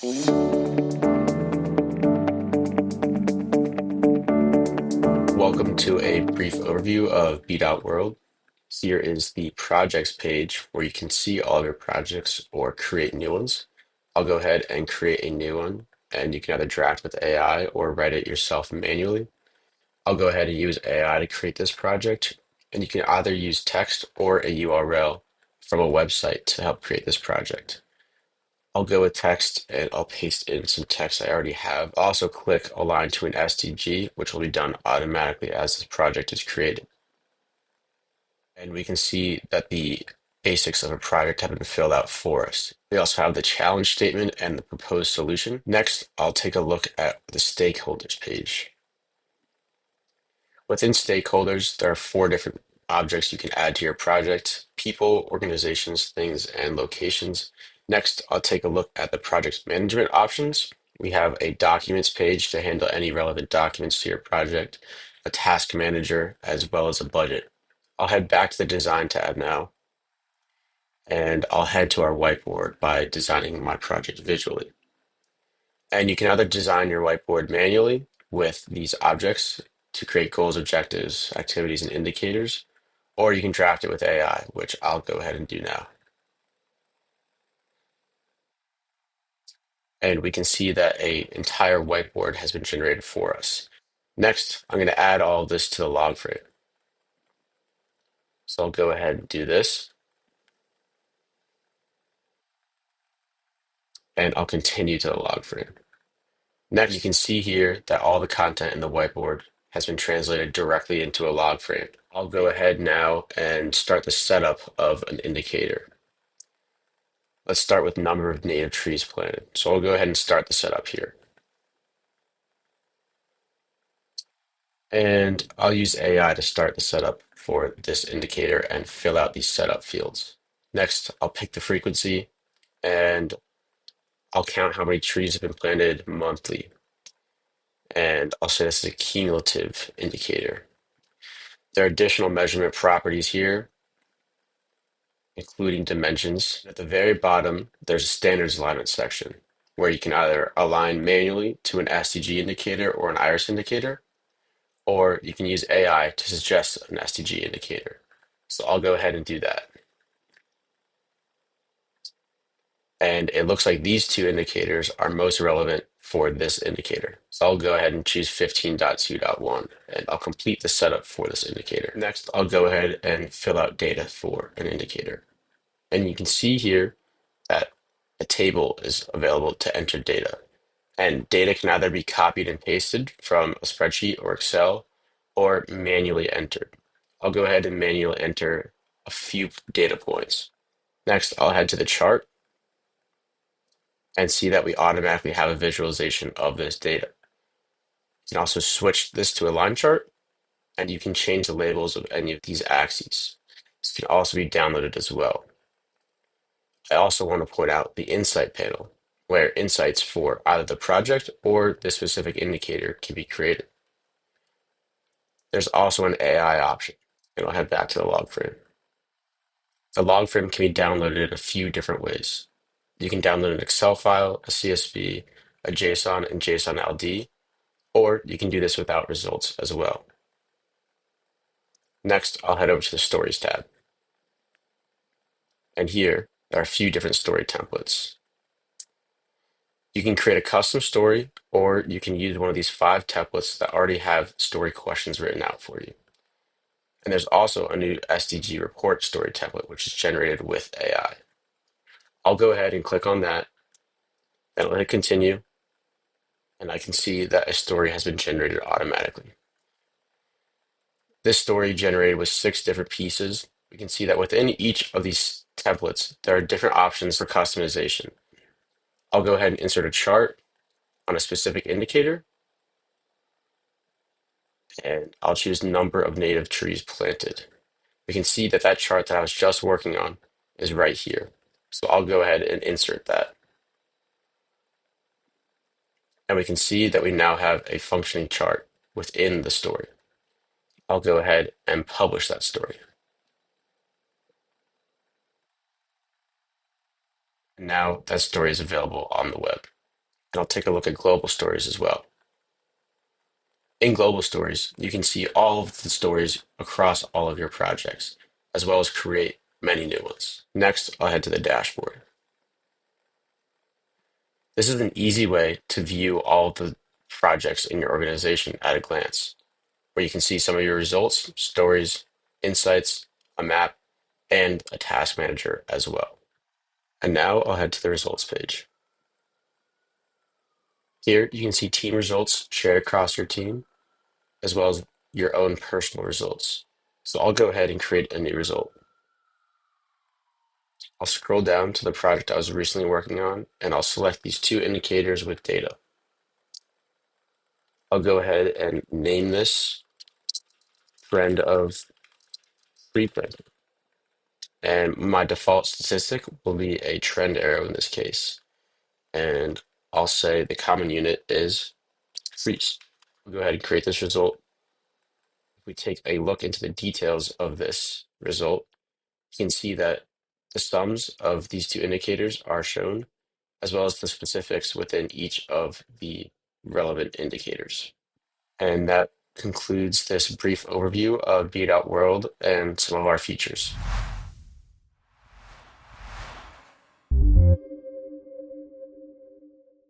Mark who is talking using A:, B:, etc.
A: Welcome to a brief overview of b.world. Here is the projects page where you can see all of your projects or create new ones. I'll go ahead and create a new one, and you can either draft with AI or write it yourself manually. I'll go ahead and use AI to create this project, and you can either use text or a URL from a website to help create this project. I'll go with text and I'll paste in some text I already have. I'll also click Align to an SDG, which will be done automatically as this project is created. And we can see that the basics of a project have been filled out for us. We also have the challenge statement and the proposed solution. Next, I'll take a look at the stakeholders page. Within stakeholders, there are 4 different objects you can add to your project: people, organizations, things, and locations. Next, I'll take a look at the project management options. We have a documents page to handle any relevant documents to your project, a task manager, as well as a budget. I'll head back to the design tab now, and I'll head to our whiteboard by designing my project visually. And you can either design your whiteboard manually with these objects to create goals, objectives, activities, and indicators, or you can draft it with AI, which I'll go ahead and do now. And we can see that an entire whiteboard has been generated for us. Next, I'm going to add all of this to the log frame. So I'll go ahead and do this, and I'll continue to the log frame. Next, you can see here that all the content in the whiteboard has been translated directly into a log frame. I'll go ahead now and start the setup of an indicator. Let's start with number of native trees planted. So I'll go ahead and start the setup here. And I'll use AI to start the setup for this indicator and fill out these setup fields. Next, I'll pick the frequency and I'll count how many trees have been planted monthly. And I'll say this is a cumulative indicator. There are additional measurement properties here, including dimensions. At the very bottom, there's a standards alignment section where you can either align manually to an SDG indicator or an IRIS indicator, or you can use AI to suggest an SDG indicator. So I'll go ahead and do that. And it looks like these 2 indicators are most relevant for this indicator. So I'll go ahead and choose 15.2.1, and I'll complete the setup for this indicator. Next, I'll go ahead and fill out data for an indicator. And you can see here that a table is available to enter data. And data can either be copied and pasted from a spreadsheet or Excel, or manually entered. I'll go ahead and manually enter a few data points. Next, I'll head to the chart and see that we automatically have a visualization of this data. You can also switch this to a line chart, and you can change the labels of any of these axes. This can also be downloaded as well. I also want to point out the Insight panel, where insights for either the project or the specific indicator can be created. There's also an AI option, and I'll head back to the log frame. The log frame can be downloaded in a few different ways. You can download an Excel file, a CSV, a JSON, and JSON LD, or you can do this without results as well. Next, I'll head over to the Stories tab. And here, there are a few different story templates. You can create a custom story, or you can use one of these 5 templates that already have story questions written out for you. And there's also a new SDG report story template, which is generated with AI. I'll go ahead and click on that, and I'll hit continue, and I can see that a story has been generated automatically. This story generated with 6 different pieces. We can see that within each of these templates, there are different options for customization. I'll go ahead and insert a chart on a specific indicator, and I'll choose number of native trees planted. We can see that that chart that I was just working on is right here. So I'll go ahead and insert that. And we can see that we now have a functioning chart within the story. I'll go ahead and publish that story. Now that story is available on the web. And I'll take a look at global stories as well. In global stories, you can see all of the stories across all of your projects, as well as create many new ones. Next, I'll head to the dashboard. This is an easy way to view all of the projects in your organization at a glance, where you can see some of your results, stories, insights, a map, and a task manager as well. And now I'll head to the results page. Here you can see team results shared across your team, as well as your own personal results. So I'll go ahead and create a new result. I'll scroll down to the project I was recently working on, and I'll select these two indicators with data. I'll go ahead and name this trend of preprint. And my default statistic will be a trend arrow in this case. And I'll say the common unit is freeze. We'll go ahead and create this result. If we take a look into the details of this result, you can see that the sums of these two indicators are shown, as well as the specifics within each of the relevant indicators. And that concludes this brief overview of b.world and some of our features.